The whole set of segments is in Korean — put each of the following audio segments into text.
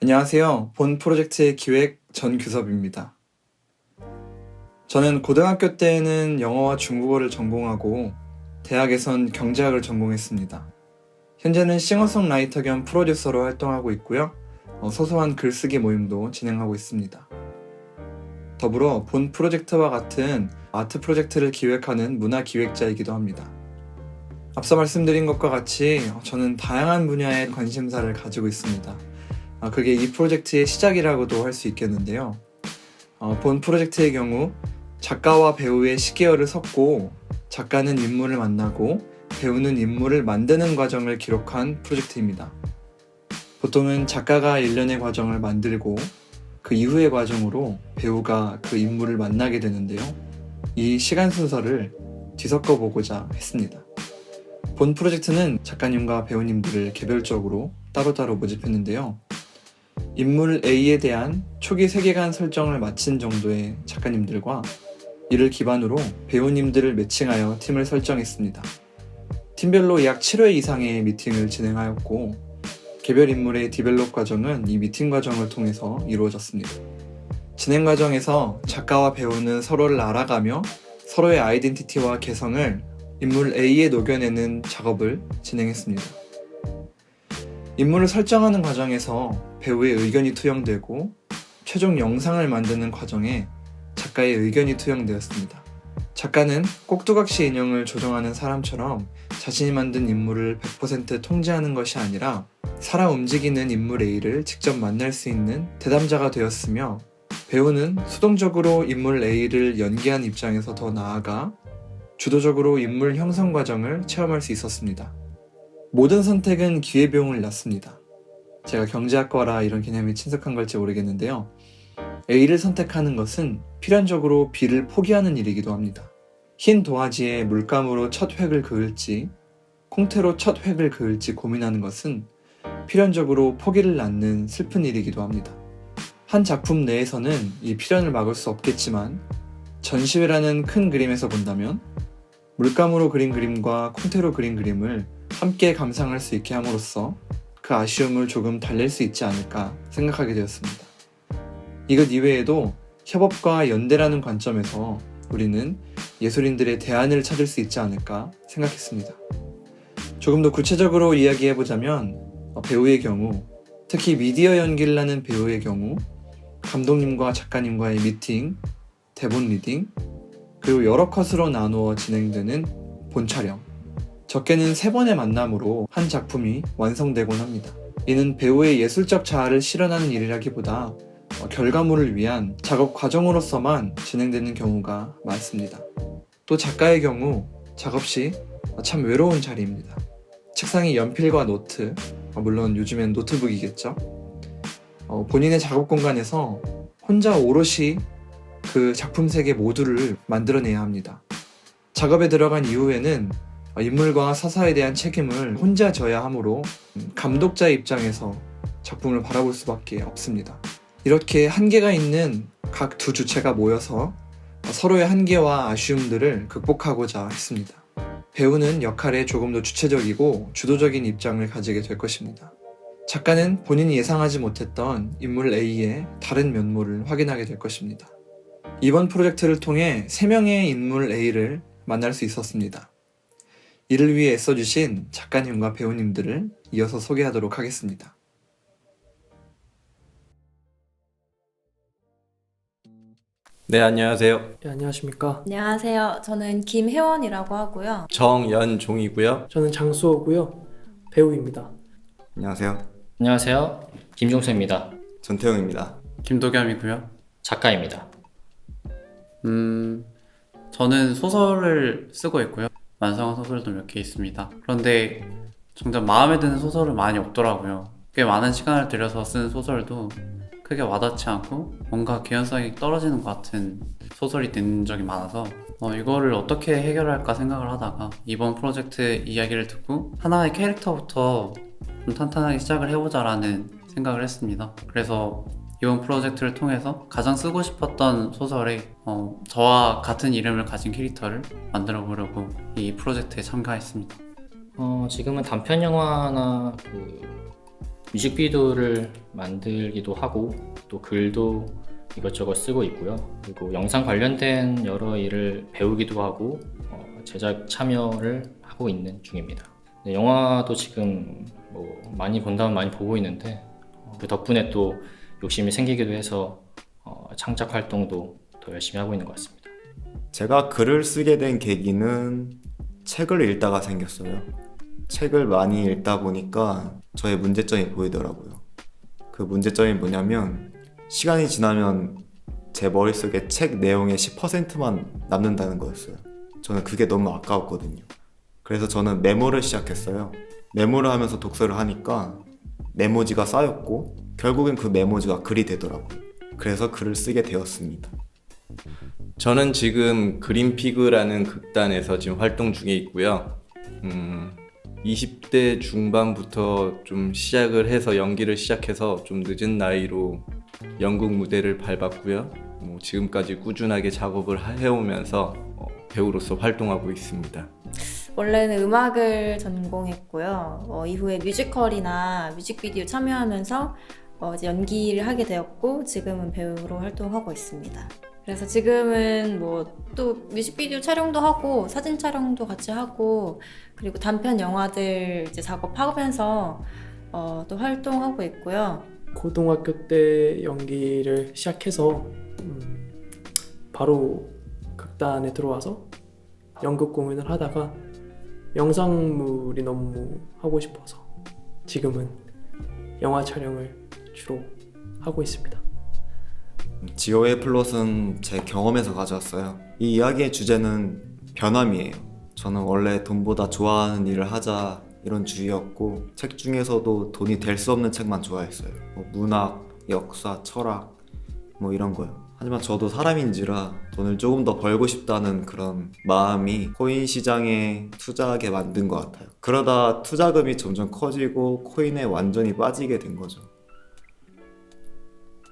안녕하세요. 본 프로젝트의 기획 전규섭입니다. 저는 고등학교 때에는 영어와 중국어를 전공하고 대학에선 경제학을 전공했습니다. 현재는 싱어송라이터 겸 프로듀서로 활동하고 있고요. 소소한 글쓰기 모임도 진행하고 있습니다. 더불어 본 프로젝트와 같은 아트 프로젝트를 기획하는 문화 기획자이기도 합니다. 앞서 말씀드린 것과 같이 저는 다양한 분야의 관심사를 가지고 있습니다. 그게 이 프로젝트의 시작이라고도 할 수 있겠는데요. 본 프로젝트의 경우 작가와 배우의 시계열을 섞고 작가는 인물을 만나고 배우는 인물을 만드는 과정을 기록한 프로젝트입니다. 보통은 작가가 일련의 과정을 만들고 그 이후의 과정으로 배우가 그 인물을 만나게 되는데요. 이 시간 순서를 뒤섞어 보고자 했습니다. 본 프로젝트는 작가님과 배우님들을 개별적으로 따로따로 모집했는데요. 인물 A에 대한 초기 세계관 설정을 마친 정도의 작가님들과 이를 기반으로 배우님들을 매칭하여 팀을 설정했습니다. 팀별로 약 7회 이상의 미팅을 진행하였고 개별 인물의 디벨롭 과정은 이 미팅 과정을 통해서 이루어졌습니다. 진행 과정에서 작가와 배우는 서로를 알아가며 서로의 아이덴티티와 개성을 인물 A에 녹여내는 작업을 진행했습니다. 인물을 설정하는 과정에서 배우의 의견이 투영되고 최종 영상을 만드는 과정에 작가의 의견이 투영되었습니다. 작가는 꼭두각시 인형을 조정하는 사람처럼 자신이 만든 인물을 100% 통제하는 것이 아니라 살아 움직이는 인물 A를 직접 만날 수 있는 대담자가 되었으며 배우는 수동적으로 인물 A를 연기한 입장에서 더 나아가 주도적으로 인물 형성 과정을 체험할 수 있었습니다. 모든 선택은 기회비용을 낳습니다. 제가 경제학과라 이런 개념이 친숙한 걸지 모르겠는데요. A를 선택하는 것은 필연적으로 B를 포기하는 일이기도 합니다. 흰 도화지에 물감으로 첫 획을 그을지 콩테로 첫 획을 그을지 고민하는 것은 필연적으로 포기를 낳는 슬픈 일이기도 합니다. 한 작품 내에서는 이 필연을 막을 수 없겠지만 전시회라는 큰 그림에서 본다면 물감으로 그린 그림과 콩테로 그린 그림을 함께 감상할 수 있게 함으로써 그 아쉬움을 조금 달랠 수 있지 않을까 생각하게 되었습니다. 이것 이외에도 협업과 연대라는 관점에서 우리는 예술인들의 대안을 찾을 수 있지 않을까 생각했습니다. 조금 더 구체적으로 이야기해보자면 배우의 경우, 특히 미디어 연기를 하는 배우의 경우 감독님과 작가님과의 미팅, 대본 리딩, 그리고 여러 컷으로 나누어 진행되는 본 촬영, 적게는 3번의 만남으로 한 작품이 완성되곤 합니다. 이는 배우의 예술적 자아를 실현하는 일이라기보다 결과물을 위한 작업 과정으로서만 진행되는 경우가 많습니다. 또 작가의 경우 작업 시 참 외로운 자리입니다. 책상에 연필과 노트, 물론 요즘엔 노트북이겠죠. 본인의 작업 공간에서 혼자 오롯이 그 작품 세계 모두를 만들어내야 합니다. 작업에 들어간 이후에는 인물과 서사에 대한 책임을 혼자 져야 하므로 감독자 입장에서 작품을 바라볼 수밖에 없습니다. 이렇게 한계가 있는 각 두 주체가 모여서 서로의 한계와 아쉬움들을 극복하고자 했습니다. 배우는 역할에 조금 더 주체적이고 주도적인 입장을 가지게 될 것입니다. 작가는 본인이 예상하지 못했던 인물 A의 다른 면모를 확인하게 될 것입니다. 이번 프로젝트를 통해 3명의 인물 A를 만날 수 있었습니다. 이를 위해 애써주신 작가님과 배우님들을 이어서 소개하도록 하겠습니다. 네, 안녕하세요. 네, 안녕하십니까. 안녕하세요. 저는 김혜원이라고 하고요. 정연종이고요. 저는 장수호고요. 배우입니다. 안녕하세요. 안녕하세요. 김종수입니다. 전태영입니다. 김도겸이고요. 작가입니다. 저는 소설을 쓰고 있고요. 완성한 소설도 몇 개 있습니다. 그런데 정작 마음에 드는 소설은 많이 없더라고요. 꽤 많은 시간을 들여서 쓴 소설도 크게 와닿지 않고 뭔가 개연성이 떨어지는 것 같은 소설이 된 적이 많아서 이거를 어떻게 해결할까 생각을 하다가 이번 프로젝트 이야기를 듣고 하나의 캐릭터부터 좀 탄탄하게 시작을 해보자라는 생각을 했습니다. 그래서 이번 프로젝트를 통해서 가장 쓰고 싶었던 소설에 저와 같은 이름을 가진 캐릭터를 만들어 보려고 이 프로젝트에 참가했습니다. 지금은 단편 영화나 뮤직비디오를 만들기도 하고 또 글도 이것저것 쓰고 있고요. 그리고 영상 관련된 여러 일을 배우기도 하고 제작 참여를 하고 있는 중입니다. 네, 영화도 지금 뭐 많이 본다면 많이 보고 있는데 그 덕분에 또 욕심이 생기기도 해서 창작 활동도 더 열심히 하고 있는 것 같습니다. 제가 글을 쓰게 된 계기는 책을 읽다가 생겼어요. 책을 많이 읽다 보니까 저의 문제점이 보이더라고요. 그 문제점이 뭐냐면 시간이 지나면 제 머릿속에 책 내용의 10%만 남는다는 거였어요. 저는 그게 너무 아까웠거든요. 그래서 저는 메모를 시작했어요. 메모를 하면서 독서를 하니까 메모지가 쌓였고 결국엔 그 메모지가 글이 되더라고요. 그래서 글을 쓰게 되었습니다. 저는 지금 그린피그라는 극단에서 지금 활동 중에 있고요. 20대 중반부터 좀 시작을 해서 연기를 시작해서 좀 늦은 나이로 연극 무대를 밟았고요. 지금까지 꾸준하게 작업을 해오면서 배우로서 활동하고 있습니다. 원래는 음악을 전공했고요. 이후에 뮤지컬이나 뮤직비디오 참여하면서 이제 연기를 하게 되었고 지금은 배우로 활동하고 있습니다. 그래서 지금은 뭐 또 뮤직비디오 촬영도 하고 사진 촬영도 같이 하고 그리고 단편 영화들 이제 작업하면서 또 활동하고 있고요. 고등학교 때 연기를 시작해서 바로 극단에 들어와서 연극 공연을 하다가 영상물이 너무 하고 싶어서 지금은 영화 촬영을 주로 하고 있습니다. 지오의 플롯은 제 경험에서 가져왔어요. 이 이야기의 주제는 변함이에요. 저는 원래 돈보다 좋아하는 일을 하자 이런 주의였고 책 중에서도 돈이 될 수 없는 책만 좋아했어요. 문학, 역사, 철학 뭐 이런 거요. 하지만 저도 사람인지라 돈을 조금 더 벌고 싶다는 그런 마음이 코인 시장에 투자하게 만든 것 같아요. 그러다 투자금이 점점 커지고 코인에 완전히 빠지게 된 거죠.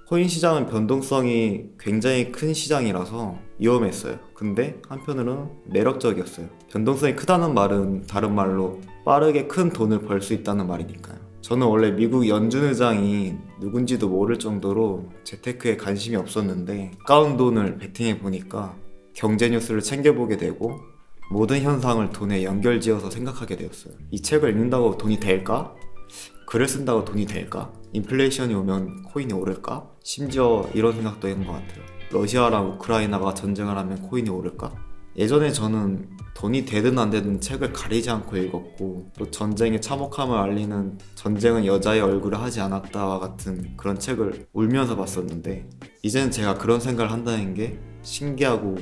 코인 시장은 변동성이 굉장히 큰 시장이라서 위험했어요. 근데 한편으로는 매력적이었어요. 변동성이 크다는 말은 다른 말로 빠르게 큰 돈을 벌 수 있다는 말이니까요. 저는 원래 미국 연준 의장이 누군지도 모를 정도로 재테크에 관심이 없었는데 가까운 돈을 베팅해 보니까 경제 뉴스를 챙겨보게 되고 모든 현상을 돈에 연결지어서 생각하게 되었어요. 이 책을 읽는다고 돈이 될까? 글을 쓴다고 돈이 될까? 인플레이션이 오면 코인이 오를까? 심지어 이런 생각도 했던 것 같아요. 러시아랑 우크라이나가 전쟁을 하면 코인이 오를까? 예전에 저는 돈이 되든 안 되든 책을 가리지 않고 읽었고 또 전쟁의 참혹함을 알리는 전쟁은 여자의 얼굴을 하지 않았다와 같은 그런 책을 울면서 봤었는데 이제는 제가 그런 생각을 한다는 게 신기하고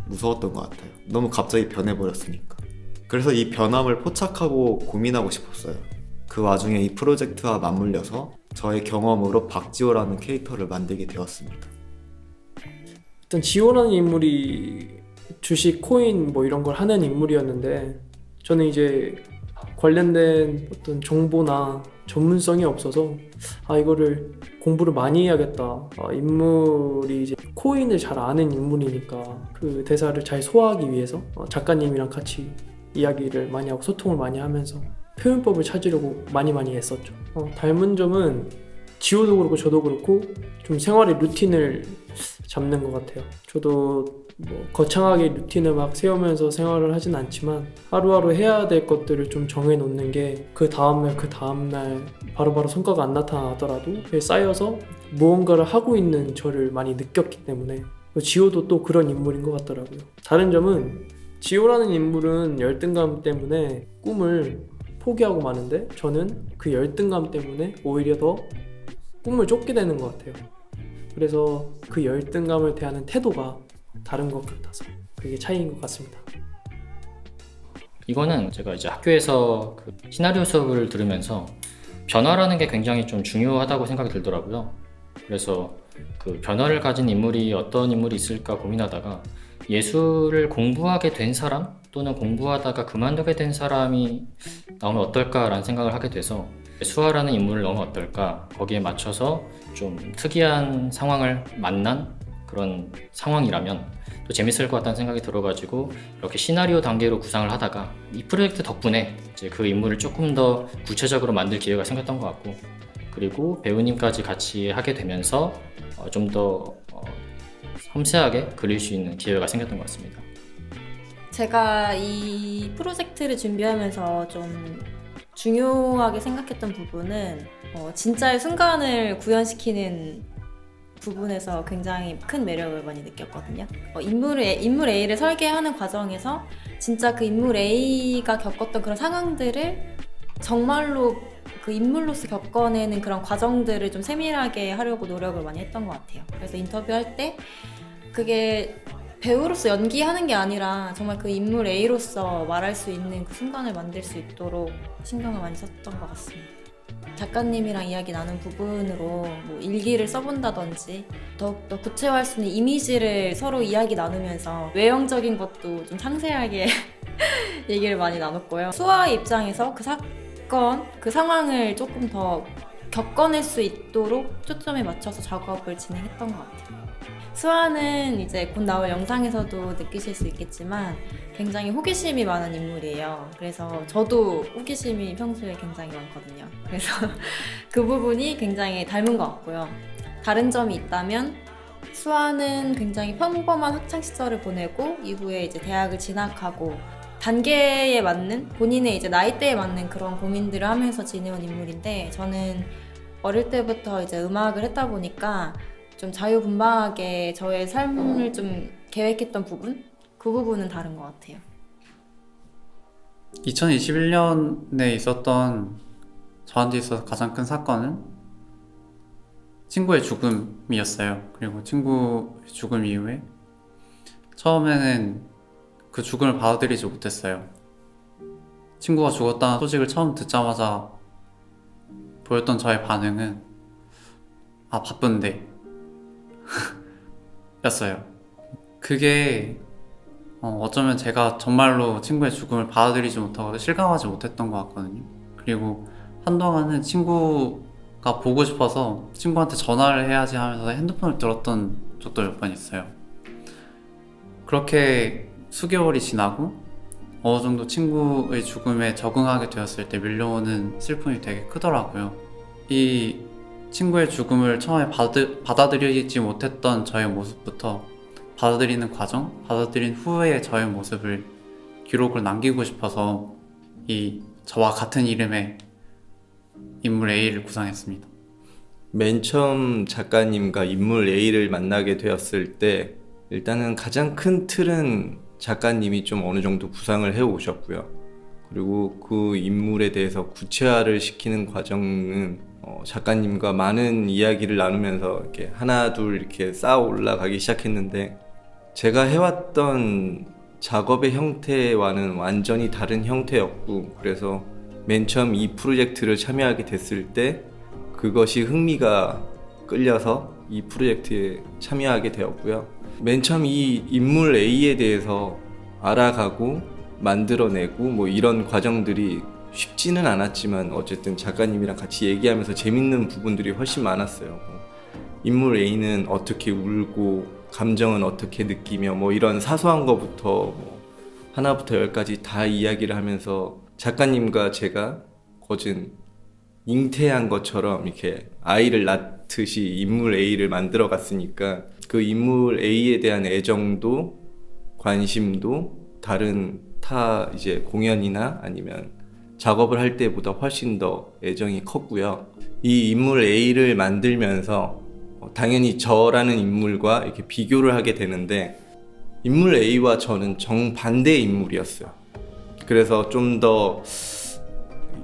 무서웠던 것 같아요. 너무 갑자기 변해버렸으니까. 그래서 이 변함을 포착하고 고민하고 싶었어요. 그 와중에 이 프로젝트와 맞물려서 저의 경험으로 박지호라는 캐릭터를 만들게 되었습니다. 일단 지호라는 인물이 주식, 코인 뭐 이런 걸 하는 인물이었는데 저는 이제 관련된 어떤 정보나 전문성이 없어서 이거를 공부를 많이 해야겠다. 인물이 이제 코인을 잘 아는 인물이니까 그 대사를 잘 소화하기 위해서 작가님이랑 같이 이야기를 많이 하고 소통을 많이 하면서 표현법을 찾으려고 많이 애썼죠. 닮은 점은 지호도 그렇고 저도 그렇고 좀 생활의 루틴을 잡는 것 같아요. 저도 뭐 거창하게 루틴을 막 세우면서 생활을 하진 않지만 하루하루 해야 될 것들을 좀 정해놓는 게 그 다음날 바로바로 성과가 안 나타나더라도 쌓여서 무언가를 하고 있는 저를 많이 느꼈기 때문에 지호도 또 그런 인물인 것 같더라고요. 다른 점은 지호라는 인물은 열등감 때문에 꿈을 포기하고 마는데 저는 그 열등감 때문에 오히려 더 꿈을 쫓게 되는 것 같아요. 그래서 그 열등감을 대하는 태도가 다른 것 같아서 그게 차이인 것 같습니다. 이거는 제가 이제 학교에서 그 시나리오 수업을 들으면서 변화라는 게 굉장히 좀 중요하다고 생각이 들더라고요. 그래서 그 변화를 가진 인물이 어떤 인물이 있을까 고민하다가 예술을 공부하게 된 사람 또는 공부하다가 그만두게 된 사람이 나오면 어떨까라는 생각을 하게 돼서 수아라는 인물을 넣으면 어떨까, 거기에 맞춰서 좀 특이한 상황을 만난 그런 상황이라면 또 재밌을 것 같다는 생각이 들어가지고 이렇게 시나리오 단계로 구상을 하다가 이 프로젝트 덕분에 이제 그 인물을 조금 더 구체적으로 만들 기회가 생겼던 것 같고, 그리고 배우님까지 같이 하게 되면서 좀 더 섬세하게 그릴 수 있는 기회가 생겼던 것 같습니다. 제가 이 프로젝트를 준비하면서 좀 중요하게 생각했던 부분은 진짜의 순간을 구현시키는 부분에서 굉장히 큰 매력을 많이 느꼈거든요. 인물 A를 설계하는 과정에서 진짜 그 인물 A가 겪었던 그런 상황들을 정말로 그 인물로서 겪어내는 그런 과정들을 좀 세밀하게 하려고 노력을 많이 했던 것 같아요. 그래서 인터뷰할 때 그게 배우로서 연기하는 게 아니라 정말 그 인물 A로서 말할 수 있는 그 순간을 만들 수 있도록 신경을 많이 썼던 것 같습니다. 작가님이랑 이야기 나눈 부분으로 뭐 일기를 써본다든지 더욱더 구체화할 수 있는 이미지를 서로 이야기 나누면서 외형적인 것도 좀 상세하게 얘기를 많이 나눴고요. 수아의 입장에서 그 사건, 그 상황을 조금 더 겪어낼 수 있도록 초점에 맞춰서 작업을 진행했던 것 같아요. 수아는 이제 곧 나올 영상에서도 느끼실 수 있겠지만 굉장히 호기심이 많은 인물이에요. 그래서 저도 호기심이 평소에 굉장히 많거든요. 그래서 그 부분이 굉장히 닮은 것 같고요. 다른 점이 있다면 수아는 굉장히 평범한 학창 시절을 보내고 이후에 이제 대학을 진학하고 단계에 맞는 본인의 이제 나이대에 맞는 그런 고민들을 하면서 지내온 인물인데, 저는 어릴 때부터 이제 음악을 했다 보니까 좀 자유분방하게 저의 삶을 좀 계획했던 부분? 그 부분은 다른 것 같아요. 2021년에 있었던 저한테 있어서 가장 큰 사건은 친구의 죽음이었어요. 그리고 친구의 죽음 이후에 처음에는 그 죽음을 받아들이지 못했어요. 친구가 죽었다는 소식을 처음 듣자마자 보였던 저의 반응은 아, 바쁜데 였어요. 그게 어쩌면 제가 정말로 친구의 죽음을 받아들이지 못하고 실감하지 못했던 것 같거든요. 그리고 한동안은 친구가 보고 싶어서 친구한테 전화를 해야지 하면서 핸드폰을 들었던 적도 몇 번 있어요. 그렇게 수개월이 지나고 어느 정도 친구의 죽음에 적응하게 되었을 때 밀려오는 슬픔이 되게 크더라고요. 이 친구의 죽음을 처음에 받아들이지 못했던 저의 모습부터 받아들이는 과정, 받아들인 후의 저의 모습을 기록을 남기고 싶어서 이 저와 같은 이름의 인물 A를 구상했습니다. 맨 처음 작가님과 인물 A를 만나게 되었을 때 일단은 가장 큰 틀은 작가님이 좀 어느 정도 구상을 해오셨고요. 그리고 그 인물에 대해서 구체화를 시키는 과정은 작가님과 많은 이야기를 나누면서 이렇게 하나 둘 이렇게 쌓아 올라가기 시작했는데, 제가 해왔던 작업의 형태와는 완전히 다른 형태였고, 그래서 맨 처음 이 프로젝트를 참여하게 됐을 때 그것이 흥미가 끌려서 이 프로젝트에 참여하게 되었고요. 맨 처음 이 인물 A에 대해서 알아가고 만들어내고 뭐 이런 과정들이 쉽지는 않았지만 어쨌든 작가님이랑 같이 얘기하면서 재밌는 부분들이 훨씬 많았어요. 인물 A는 어떻게 울고 감정은 어떻게 느끼며 뭐 이런 사소한 거부터 뭐 하나부터 열까지 다 이야기를 하면서 작가님과 제가 거진 잉태한 것처럼 이렇게 아이를 낳듯이 인물 A를 만들어 갔으니까 그 인물 A에 대한 애정도 관심도 다른 타 이제 공연이나 아니면 작업을 할 때보다 훨씬 더 애정이 컸고요. 이 인물 A를 만들면서 당연히 저라는 인물과 이렇게 비교를 하게 되는데, 인물 A와 저는 정반대의 인물이었어요. 그래서 좀 더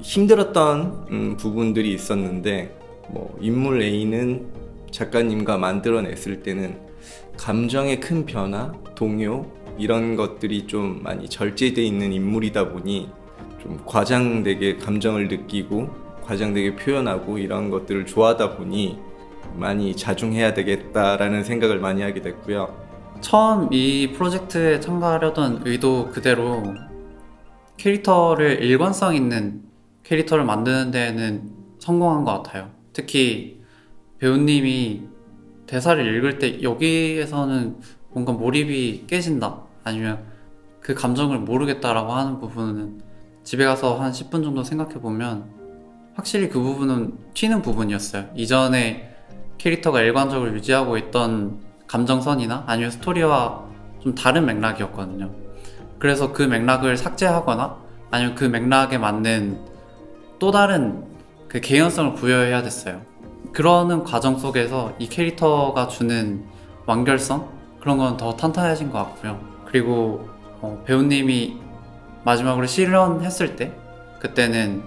힘들었던 부분들이 있었는데, 뭐 인물 A는 작가님과 만들어냈을 때는 감정의 큰 변화, 동요 이런 것들이 좀 많이 절제되어 있는 인물이다 보니 좀 과장되게 감정을 느끼고 과장되게 표현하고 이런 것들을 좋아하다 보니 많이 자중해야 되겠다라는 생각을 많이 하게 됐고요. 처음 이 프로젝트에 참가하려던 의도 그대로 캐릭터를 일관성 있는 캐릭터를 만드는 데에는 성공한 것 같아요. 특히 배우님이 대사를 읽을 때 여기에서는 뭔가 몰입이 깨진다 아니면 그 감정을 모르겠다라고 하는 부분은 집에 가서 한 10분 정도 생각해 보면 확실히 그 부분은 튀는 부분이었어요. 이전에 캐릭터가 일관적으로 유지하고 있던 감정선이나 아니면 스토리와 좀 다른 맥락이었거든요. 그래서 그 맥락을 삭제하거나 아니면 그 맥락에 맞는 또 다른 그 개연성을 부여해야 됐어요. 그러는 과정 속에서 이 캐릭터가 주는 완결성? 그런 건 더 탄탄해진 것 같고요. 그리고 배우님이 마지막으로 실현했을 때 그때는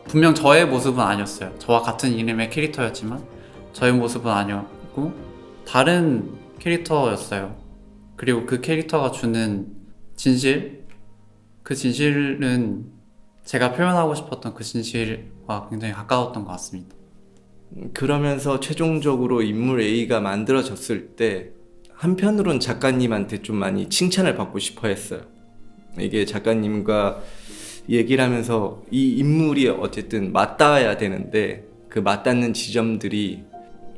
분명 저의 모습은 아니었어요. 저와 같은 이름의 캐릭터였지만 저의 모습은 아니었고 다른 캐릭터였어요. 그리고 그 캐릭터가 주는 진실, 그 진실은 제가 표현하고 싶었던 그 진실과 굉장히 가까웠던 것 같습니다. 그러면서 최종적으로 인물 A가 만들어졌을 때 한편으론 작가님한테 좀 많이 칭찬을 받고 싶어 했어요. 이게 작가님과 얘기를 하면서 이 인물이 어쨌든 맞닿아야 되는데 그 맞닿는 지점들이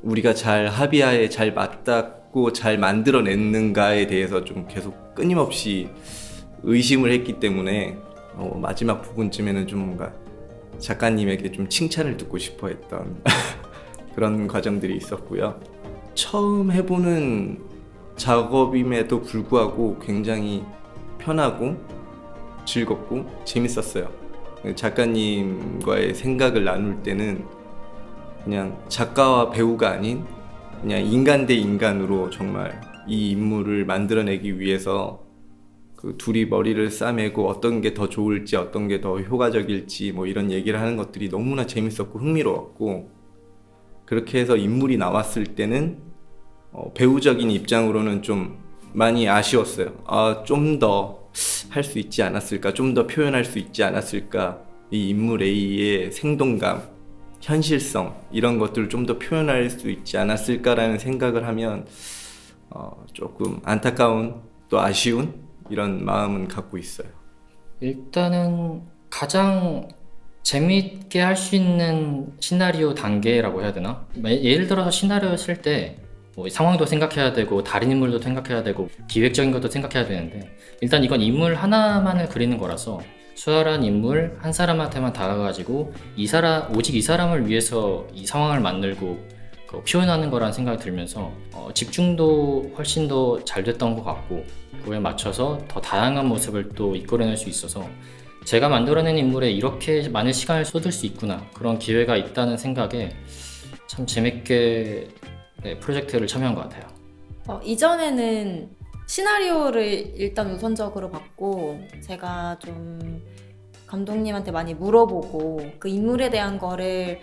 우리가 잘 합의하에 잘 맞닿고 잘 만들어냈는가에 대해서 좀 계속 끊임없이 의심을 했기 때문에 마지막 부분쯤에는 좀 뭔가 작가님에게 좀 칭찬을 듣고 싶어 했던 그런 과정들이 있었고요. 처음 해보는 작업임에도 불구하고 굉장히 편하고 즐겁고 재밌었어요. 작가님과의 생각을 나눌 때는 그냥 작가와 배우가 아닌 그냥 인간 대 인간으로 정말 이 인물을 만들어내기 위해서 그 둘이 머리를 싸매고 어떤 게 더 좋을지 어떤 게 더 효과적일지 뭐 이런 얘기를 하는 것들이 너무나 재밌었고 흥미로웠고, 그렇게 해서 인물이 나왔을 때는 배우적인 입장으로는 좀 많이 아쉬웠어요. 좀 더 할 수 있지 않았을까, 좀 더 표현할 수 있지 않았을까, 이 인물 A의 생동감, 현실성 이런 것들을 좀 더 표현할 수 있지 않았을까라는 생각을 하면 조금 안타까운 또 아쉬운 이런 마음은 갖고 있어요. 일단은 가장 재미있게 할 수 있는 시나리오 단계라고 해야 되나? 예를 들어서 시나리오 쓸 때 뭐 상황도 생각해야 되고 다른 인물도 생각해야 되고 기획적인 것도 생각해야 되는데, 일단 이건 인물 하나만을 그리는 거라서 수아란 인물 한 사람한테만 다가가지고 오직 이 사람을 위해서 이 상황을 만들고 표현하는 거라는 생각이 들면서 집중도 훨씬 더 잘 됐던 것 같고, 그거에 맞춰서 더 다양한 모습을 또 이끌어낼 수 있어서 제가 만들어낸 인물에 이렇게 많은 시간을 쏟을 수 있구나, 그런 기회가 있다는 생각에 참 재밌게 프로젝트를 참여한 것 같아요. 이전에는 시나리오를 일단 우선적으로 받고 제가 좀 감독님한테 많이 물어보고 그 인물에 대한 거를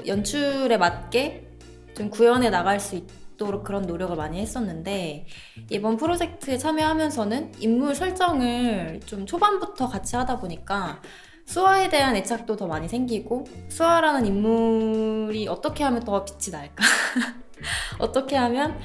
연출에 맞게 좀 구현해 나갈 수 있도록 그런 노력을 많이 했었는데, 이번 프로젝트에 참여하면서는 인물 설정을 좀 초반부터 같이 하다 보니까 수아에 대한 애착도 더 많이 생기고, 수아라는 인물이 어떻게 하면 더 빛이 날까 어떻게 하면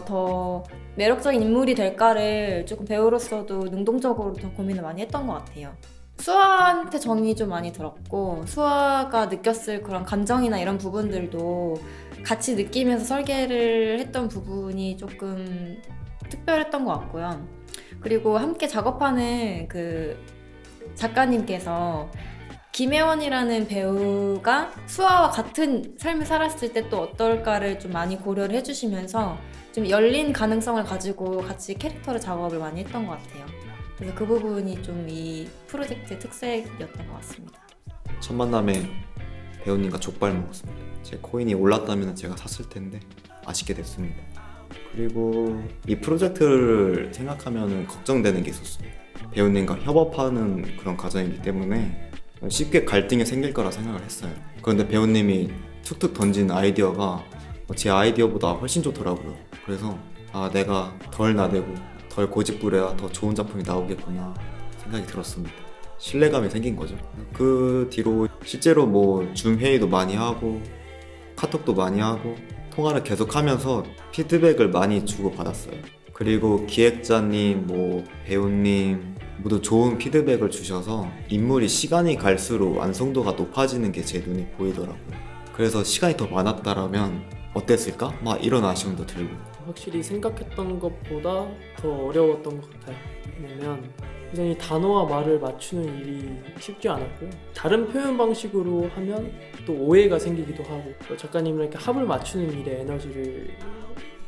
더 매력적인 인물이 될까를 조금 배우로서도 능동적으로 더 고민을 많이 했던 것 같아요. 수아한테 정이 좀 많이 들었고, 수아가 느꼈을 그런 감정이나 이런 부분들도 같이 느끼면서 설계를 했던 부분이 조금 특별했던 것 같고요. 그리고 함께 작업하는 그 작가님께서 김혜원이라는 배우가 수아와 같은 삶을 살았을 때 또 어떨까를 좀 많이 고려를 해주시면서 좀 열린 가능성을 가지고 같이 캐릭터를 작업을 많이 했던 것 같아요. 그래서 그 부분이 좀 이 프로젝트의 특색이었던 것 같습니다. 첫 만남에 배우님과 족발 먹었습니다. 제 코인이 올랐다면 제가 샀을 텐데 아쉽게 됐습니다. 그리고 이 프로젝트를 생각하면 걱정되는 게 있었어요. 배우님과 협업하는 그런 과정이기 때문에 쉽게 갈등이 생길 거라 생각을 했어요. 그런데 배우님이 툭툭 던진 아이디어가 제 아이디어보다 훨씬 좋더라고요. 그래서 내가 덜 나대고 덜 고집부려야 더 좋은 작품이 나오겠구나 생각이 들었습니다. 신뢰감이 생긴 거죠. 그 뒤로 실제로 뭐 줌 회의도 많이 하고 카톡도 많이 하고 통화를 계속하면서 피드백을 많이 주고받았어요. 그리고 기획자님, 배우님 모두 좋은 피드백을 주셔서 인물이 시간이 갈수록 완성도가 높아지는 게 제 눈에 보이더라고요. 그래서 시간이 더 많았다라면 어땠을까? 막 이런 아쉬움도 들고. 확실히 생각했던 것보다 더 어려웠던 것 같아요. 왜냐면 굉장히 단어와 말을 맞추는 일이 쉽지 않았고요. 다른 표현 방식으로 하면 또 오해가 생기기도 하고 또 작가님이랑 이렇게 합을 맞추는 일에 에너지를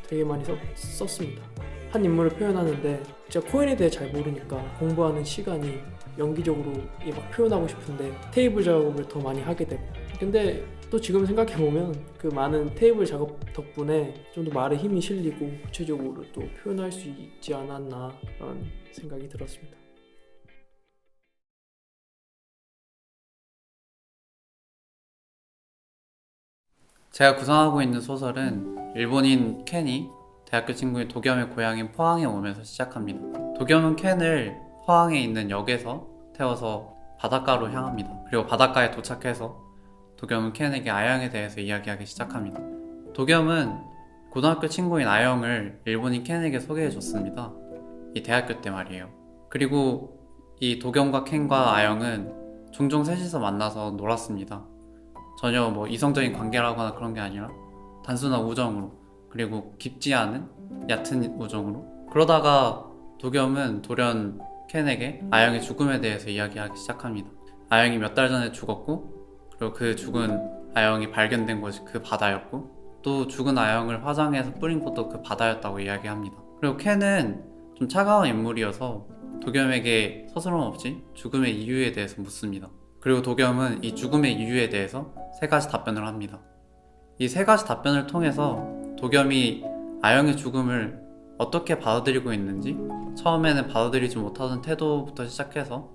되게 많이 썼습니다. 한 인물을 표현하는데 제가 코인에 대해 잘 모르니까 공부하는 시간이 연기적으로 막 표현하고 싶은데 테이블 작업을 더 많이 하게 되고 근데 또 지금 생각해보면 그 많은 테이블 작업 덕분에 좀 더 말에 힘이 실리고 구체적으로 또 표현할 수 있지 않았나 그런 생각이 들었습니다. 제가 구상하고 있는 소설은 일본인 켄이 대학교 친구인 도겸의 고향인 포항에 오면서 시작합니다. 도겸은 켄을 포항에 있는 역에서 태워서 바닷가로 향합니다. 그리고 바닷가에 도착해서 도겸은 켄에게 아영에 대해서 이야기하기 시작합니다. 도겸은 고등학교 친구인 아영을 일본인 켄에게 소개해줬습니다. 이 대학교 때 말이에요. 그리고 이 도겸과 켄과 아영은 종종 셋이서 만나서 놀았습니다. 전혀 뭐 이성적인 관계라거나 그런 게 아니라 단순한 우정으로 그리고 깊지 않은 얕은 우정으로 그러다가 도겸은 돌연 켄에게 아영의 죽음에 대해서 이야기하기 시작합니다. 아영이 몇 달 전에 죽었고 그리고 그 죽은 아영이 발견된 곳이 그 바다였고 또 죽은 아영을 화장해서 뿌린 곳도 그 바다였다고 이야기합니다. 그리고 켄은 좀 차가운 인물이어서 도겸에게 서스럼 없이 죽음의 이유에 대해서 묻습니다. 그리고 도겸은 이 죽음의 이유에 대해서 3가지 답변을 합니다. 이 3가지 답변을 통해서 도겸이 아영의 죽음을 어떻게 받아들이고 있는지 처음에는 받아들이지 못하던 태도부터 시작해서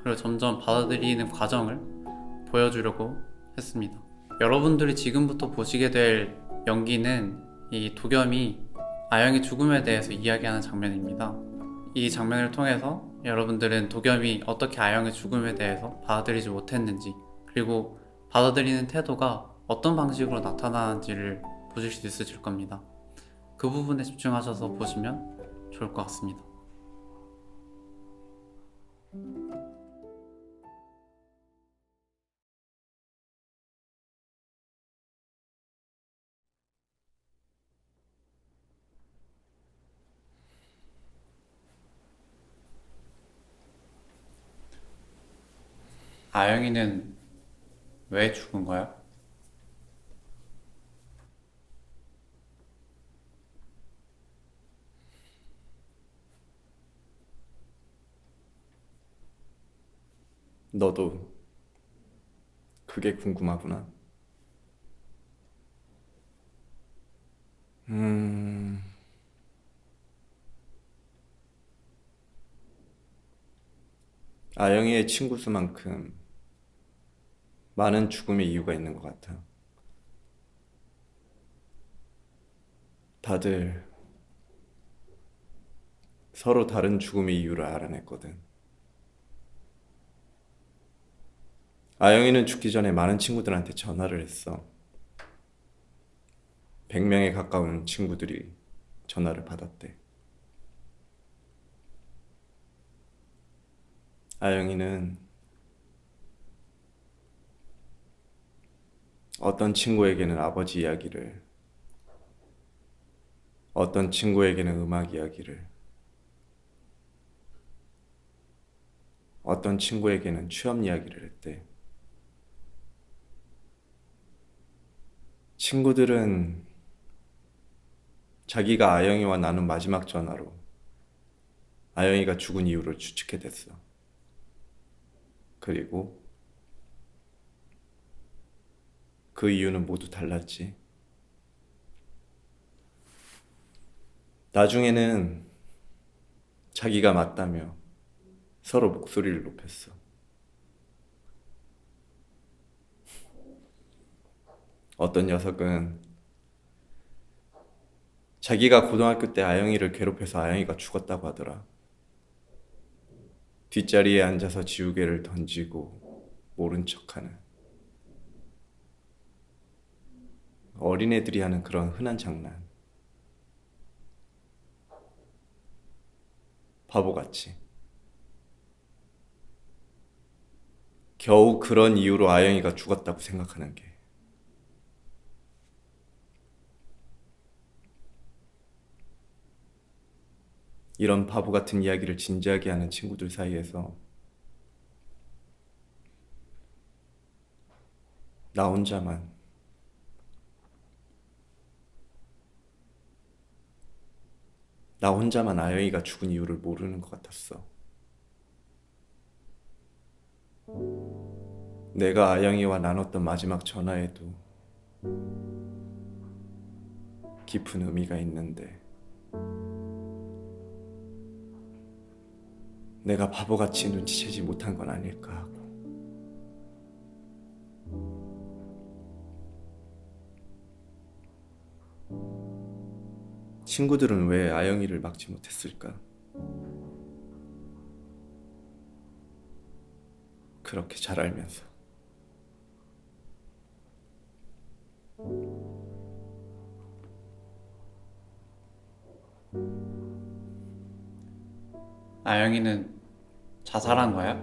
그리고 점점 받아들이는 과정을 보여주려고 했습니다. 여러분들이 지금부터 보시게 될 연기는 이 도겸이 아영의 죽음에 대해서 이야기하는 장면입니다. 이 장면을 통해서 여러분들은 도겸이 어떻게 아영의 죽음에 대해서 받아들이지 못했는지 그리고 받아들이는 태도가 어떤 방식으로 나타나는지를 보실 수 있으실 겁니다. 그 부분에 집중하셔서 보시면 좋을 것 같습니다. 아영이는 왜 죽은 거야? 너도 그게 궁금하구나. 아영이의 친구 수만큼 많은 죽음의 이유가 있는 것 같아. 다들 서로 다른 죽음의 이유를 알아냈거든. 아영이는 죽기 전에 많은 친구들한테 전화를 했어. 100명에 가까운 친구들이 전화를 받았대. 아영이는 어떤 친구에게는 아버지 이야기를, 어떤 친구에게는 음악 이야기를, 어떤 친구에게는 취업 이야기를 했대. 친구들은 자기가 아영이와 나눈 마지막 전화로 아영이가 죽은 이유를 추측해댔어. 그리고 그 이유는 모두 달랐지. 나중에는 자기가 맞다며 서로 목소리를 높였어. 어떤 녀석은 자기가 고등학교 때 아영이를 괴롭혀서 아영이가 죽었다고 하더라. 뒷자리에 앉아서 지우개를 던지고 모른 척하는 어린애들이 하는 그런 흔한 장난. 바보같이. 겨우 그런 이유로 아영이가 죽었다고 생각하는 게 이런 바보 같은 이야기를 진지하게 하는 친구들 사이에서 나 혼자만 아영이가 죽은 이유를 모르는 것 같았어. 내가 아영이와 나눴던 마지막 전화에도 깊은 의미가 있는데 내가 바보같이 눈치채지 못한 건 아닐까 하고. 친구들은 왜 아영이를 막지 못했을까? 그렇게 잘 알면서. 아영이는 자살한 거야?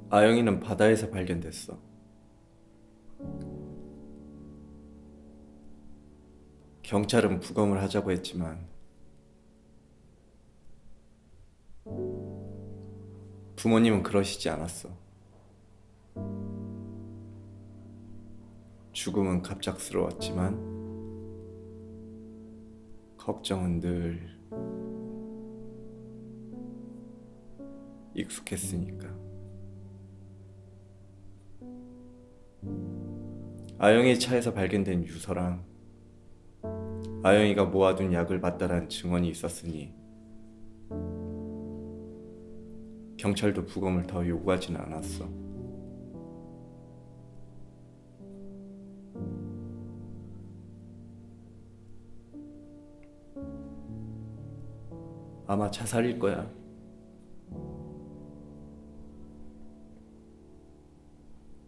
아영이는 바다에서 발견됐어. 경찰은 부검을 하자고 했지만 부모님은 그러시지 않았어. 죽음은 갑작스러웠지만 걱정은 늘 익숙했으니까. 아영이 차에서 발견된 유서랑 아영이가 모아둔 약을 맞다란 증언이 있었으니 경찰도 부검을 더 요구하진 않았어. 아마 자살일 거야.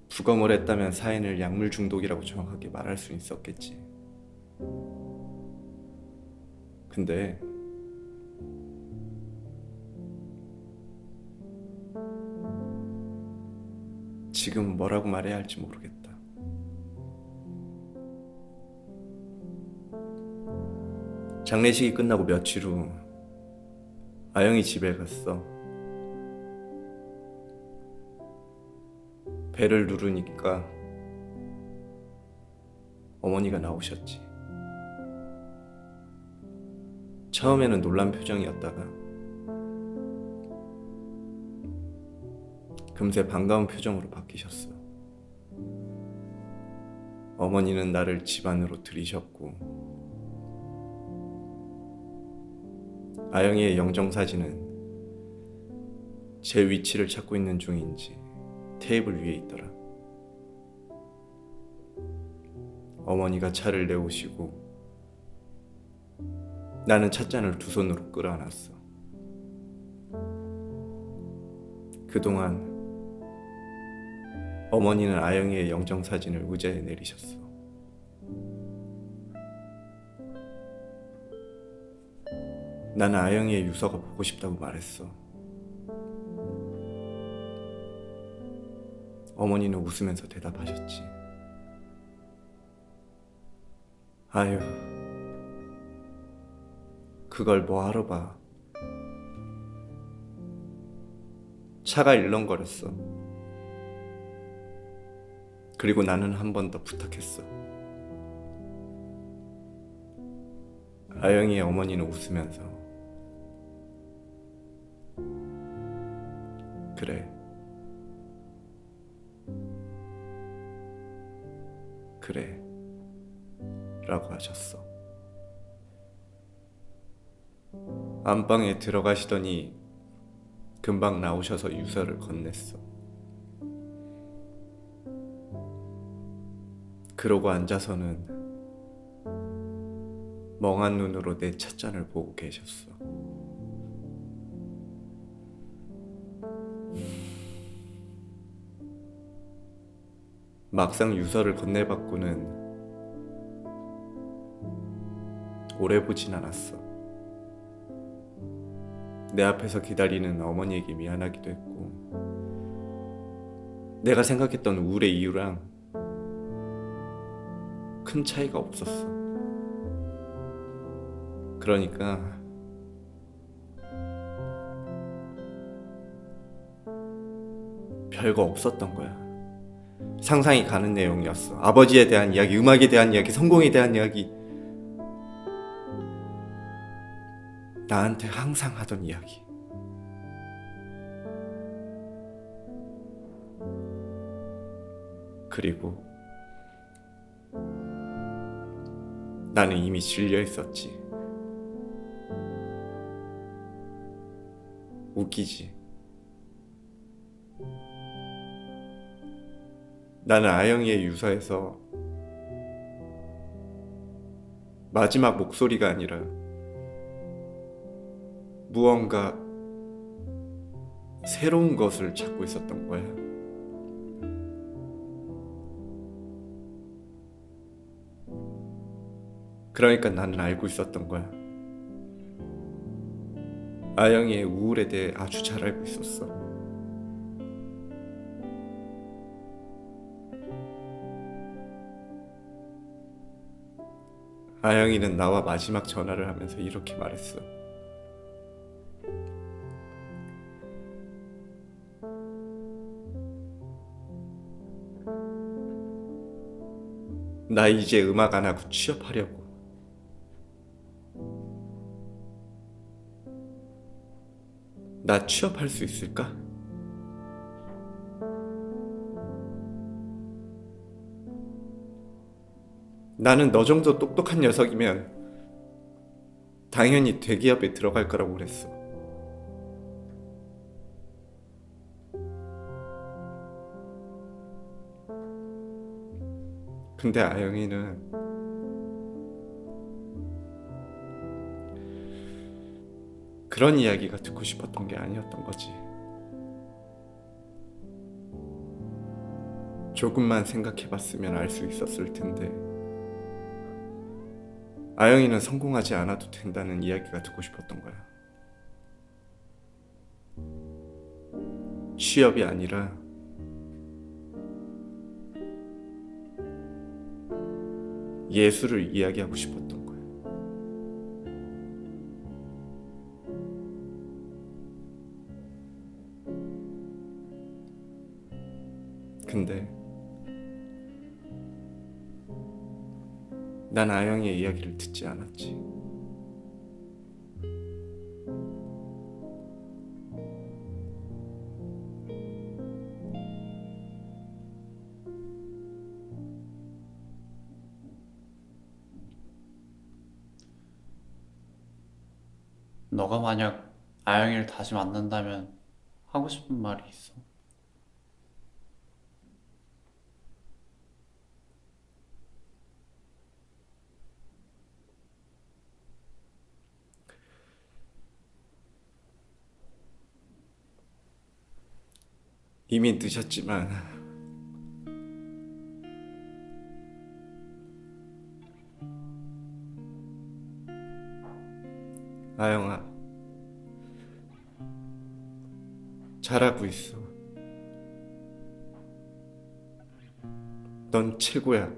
부검을 했다면 사인을 약물 중독이라고 정확하게 말할 수 있었겠지. 근데 지금 뭐라고 말해야 할지 모르겠다. 장례식이 끝나고 며칠 후 아영이 집에 갔어. 배를 누르니까 어머니가 나오셨지. 처음에는 놀란 표정이었다가 금세 반가운 표정으로 바뀌셨어. 어머니는 나를 집 안으로 들이셨고 아영이의 영정사진은 제 위치를 찾고 있는 중인지 테이블 위에 있더라. 어머니가 차를 내오시고 나는 찻잔을 두 손으로 끌어안았어. 그동안 어머니는 아영이의 영정사진을 의자에 내리셨어. 나는 아영이의 유서가 보고 싶다고 말했어. 어머니는 웃으면서 대답하셨지. 아유, 그걸 뭐하러 봐. 차가 일렁거렸어. 그리고 나는 한 번 더 부탁했어. 아영이의 어머니는 웃으면서 그래 라고 하셨어. 안방에 들어가시더니 금방 나오셔서 유서를 건넸어. 그러고 앉아서는 멍한 눈으로 내 찻잔을 보고 계셨어. 막상 유서를 건네받고는 오래 보진 않았어. 내 앞에서 기다리는 어머니에게 미안하기도 했고, 내가 생각했던 우울의 이유랑 큰 차이가 없었어. 그러니까 별거 없었던 거야. 상상이 가는 내용이었어. 아버지에 대한 이야기, 음악에 대한 이야기, 성공에 대한 이야기. 나한테 항상 하던 이야기. 그리고 나는 이미 질려 있었지. 웃기지. 나는 아영이의 유서에서 마지막 목소리가 아니라 무언가 새로운 것을 찾고 있었던 거야. 그러니까 나는 알고 있었던 거야. 아영이의 우울에 대해 아주 잘 알고 있었어. 아영이는 나와 마지막 전화를 하면서 이렇게 말했어. 나 이제 음악 안 하고 취업하려고. 나 취업할 수 있을까? 나는 너 정도 똑똑한 녀석이면 당연히 대기업에 들어갈 거라고 그랬어. 근데 아영이는 그런 이야기가 듣고 싶었던 게 아니었던 거지. 조금만 생각해봤으면 알 수 있었을 텐데, 아영이는 성공하지 않아도 된다는 이야기가 듣고 싶었던 거야. 취업이 아니라 예술을 이야기하고 싶었던 거야. 근데 난 아영이의 이야기를 듣지 않았지. 너가 만약 아영이를 다시 만난다면 하고 싶은 말이 있어? 이미 늦었지만 아영아, 잘하고 있어. 넌 최고야.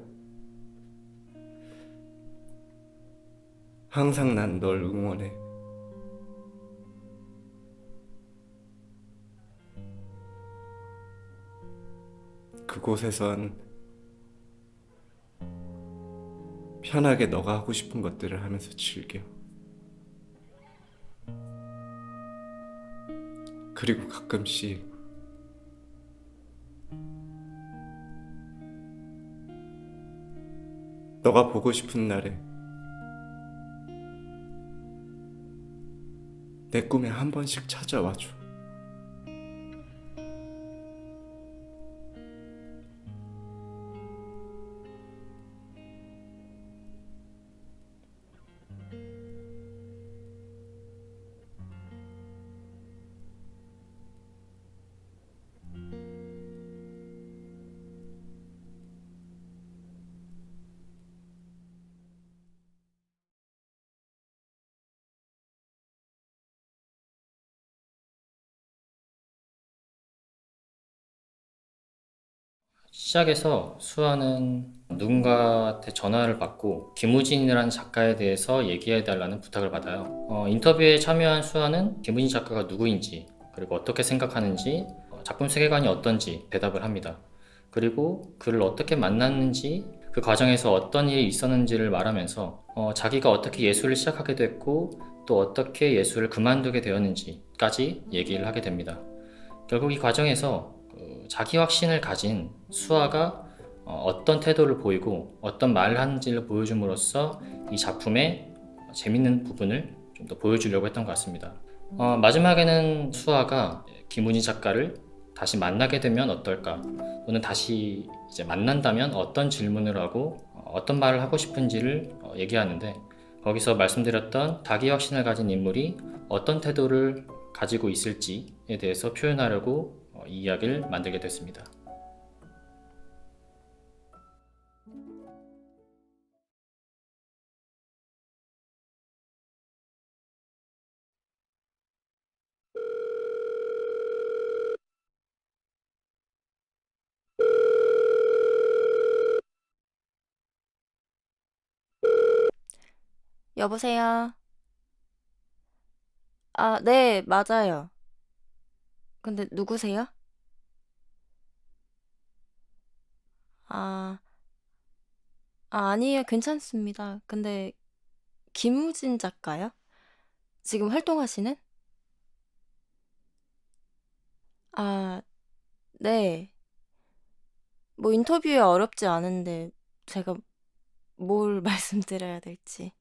항상 난 널 응원해. 그곳에선 편하게 너가 하고 싶은 것들을 하면서 즐겨. 그리고 가끔씩 너가 보고 싶은 날에 내 꿈에 한 번씩 찾아와줘. 시작에서 수아는 누군가한테 전화를 받고 김우진이라는 작가에 대해서 얘기해달라는 부탁을 받아요. 인터뷰에 참여한 수아는 김우진 작가가 누구인지, 그리고 어떻게 생각하는지, 작품 세계관이 어떤지 대답을 합니다. 그리고 그를 어떻게 만났는지, 그 과정에서 어떤 일이 있었는지를 말하면서 자기가 어떻게 예술을 시작하게 됐고 또 어떻게 예술을 그만두게 되었는지까지 얘기를 하게 됩니다. 결국 이 과정에서 자기 확신을 가진 수아가 어떤 태도를 보이고 어떤 말을 하는지를 보여줌으로써 이 작품의 재밌는 부분을 좀 더 보여주려고 했던 것 같습니다. 마지막에는 수아가 김우진 작가를 다시 만나게 되면 어떨까, 또는 다시 이제 만난다면 어떤 질문을 하고 어떤 말을 하고 싶은지를 얘기하는데, 거기서 말씀드렸던 자기 확신을 가진 인물이 어떤 태도를 가지고 있을지에 대해서 표현하려고 이 이야기를 만들게 됐습니다. 여보세요? 아, 네, 맞아요. 근데 누구세요? 아, 아니에요. 괜찮습니다. 근데 김우진 작가요? 지금 활동하시는? 아, 네. 뭐 인터뷰에 어렵지 않은데 제가 뭘 말씀드려야 될지.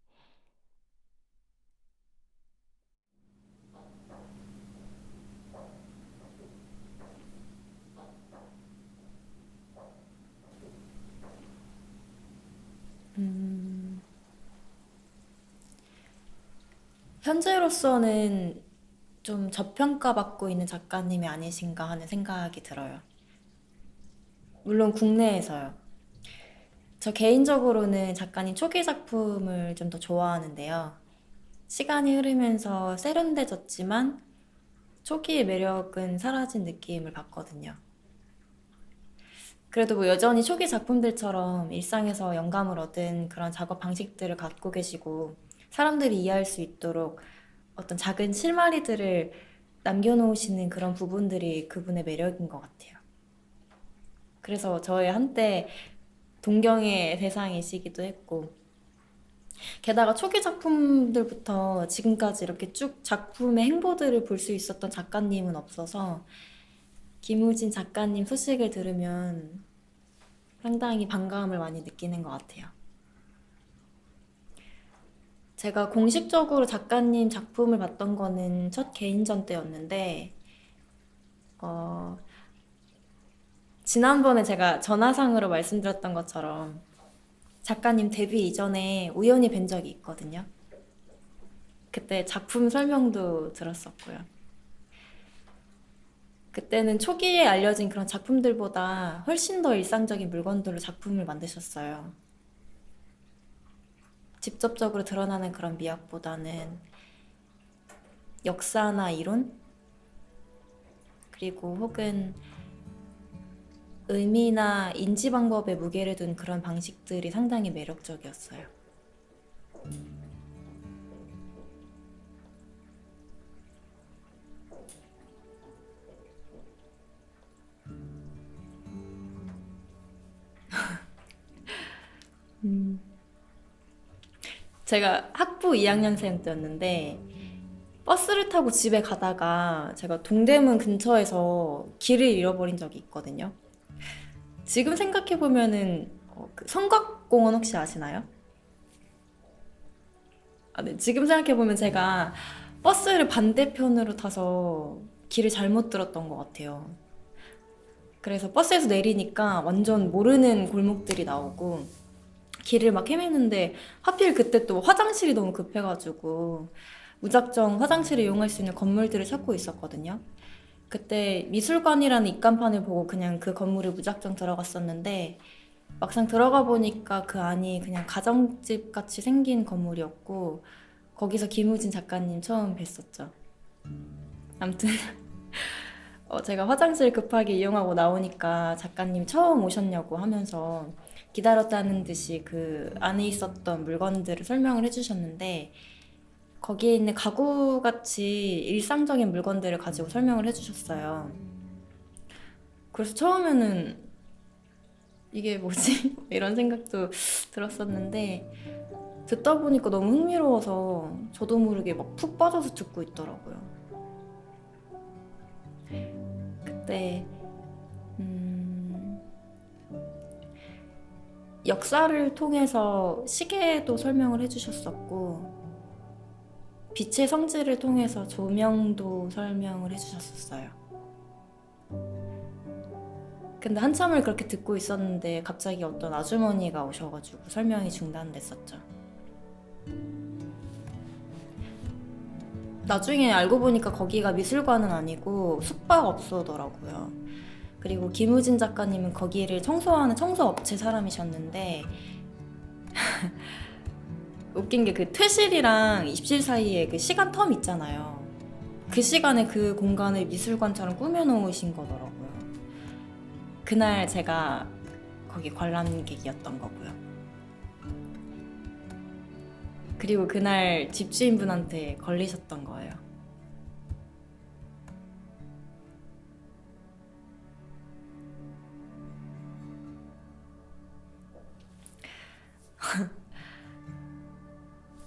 음, 현재로서는 좀 저평가받고 있는 작가님이 아니신가 하는 생각이 들어요. 물론 국내에서요. 저 개인적으로는 작가님 초기 작품을 좀 더 좋아하는데요. 시간이 흐르면서 세련돼졌지만 초기의 매력은 사라진 느낌을 받거든요. 그래도 뭐 여전히 초기 작품들처럼 일상에서 영감을 얻은 그런 작업 방식들을 갖고 계시고 사람들이 이해할 수 있도록 어떤 작은 실마리들을 남겨놓으시는 그런 부분들이 그분의 매력인 것 같아요. 그래서 저의 한때 동경의 대상이시기도 했고, 게다가 초기 작품들부터 지금까지 이렇게 쭉 작품의 행보들을 볼 수 있었던 작가님은 없어서 김우진 작가님 소식을 들으면 상당히 반가움을 많이 느끼는 것 같아요. 제가 공식적으로 작가님 작품을 봤던 거는 첫 개인전 때였는데, 어, 지난번에 제가 전화상으로 말씀드렸던 것처럼 작가님 데뷔 이전에 우연히 뵌 적이 있거든요. 그때 작품 설명도 들었었고요. 그때는 초기에 알려진 그런 작품들보다 훨씬 더 일상적인 물건들로 작품을 만드셨어요. 직접적으로 드러나는 그런 미학보다는 역사나 이론? 그리고 혹은 의미나 인지 방법에 무게를 둔 그런 방식들이 상당히 매력적이었어요. 제가 학부 2학년생 때였는데 버스를 타고 집에 가다가 제가 동대문 근처에서 길을 잃어버린 적이 있거든요. 지금 생각해보면은 그 성곽공원 혹시 아시나요? 아, 네. 지금 생각해보면 제가 버스를 반대편으로 타서 길을 잘못 들었던 것 같아요. 그래서 버스에서 내리니까 완전 모르는 골목들이 나오고 길을 막 헤매는데 하필 그때 또 화장실이 너무 급해가지고 무작정 화장실을 이용할 수 있는 건물들을 찾고 있었거든요. 그때 미술관이라는 입간판을 보고 그냥 그 건물을 무작정 들어갔었는데 막상 들어가 보니까 그 안이 그냥 가정집 같이 생긴 건물이었고 거기서 김우진 작가님 처음 뵀었죠. 아무튼 제가 화장실 급하게 이용하고 나오니까 작가님 처음 오셨냐고 하면서 기다렸다는 듯이 그 안에 있었던 물건들을 설명을 해주셨는데 거기에 있는 가구같이 일상적인 물건들을 가지고 설명을 해주셨어요. 그래서 처음에는 이게 뭐지? 이런 생각도 들었었는데 듣다 보니까 너무 흥미로워서 저도 모르게 막 푹 빠져서 듣고 있더라고요. 그때 역사를 통해서 시계도 설명을 해주셨었고 빛의 성질을 통해서 조명도 설명을 해주셨었어요. 근데 한참을 그렇게 듣고 있었는데 갑자기 어떤 아주머니가 오셔가지고 설명이 중단됐었죠. 나중에 알고 보니까 거기가 미술관은 아니고 숙박업소더라고요. 그리고 김우진 작가님은 거기를 청소하는 청소업체 사람이셨는데 웃긴 게 그 퇴실이랑 입실 사이에 그 시간 텀 있잖아요. 그 시간에 그 공간을 미술관처럼 꾸며놓으신 거더라고요. 그날 제가 거기 관람객이었던 거고요. 그리고 그날 집주인분한테 걸리셨던 거예요.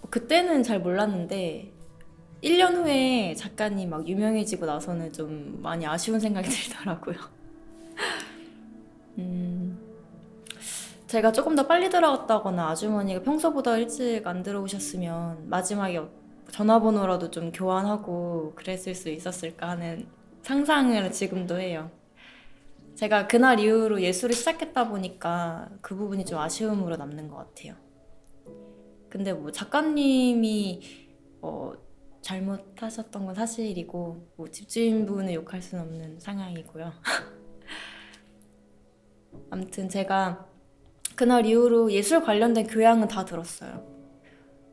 그때는 잘 몰랐는데 1년 후에 작가님 막 유명해지고 나서는 좀 많이 아쉬운 생각이 들더라고요. 제가 조금 더 빨리 들어갔다거나 아주머니가 평소보다 일찍 안 들어오셨으면 마지막에 전화번호라도 좀 교환하고 그랬을 수 있었을까 하는 상상을 지금도 해요. 제가 그날 이후로 예술을 시작했다 보니까 그 부분이 좀 아쉬움으로 남는 것 같아요. 근데 뭐 작가님이 잘못하셨던 건 사실이고 뭐 집주인분을 욕할 수는 없는 상황이고요. 아무튼 제가 그날 이후로 예술 관련된 교양은 다 들었어요.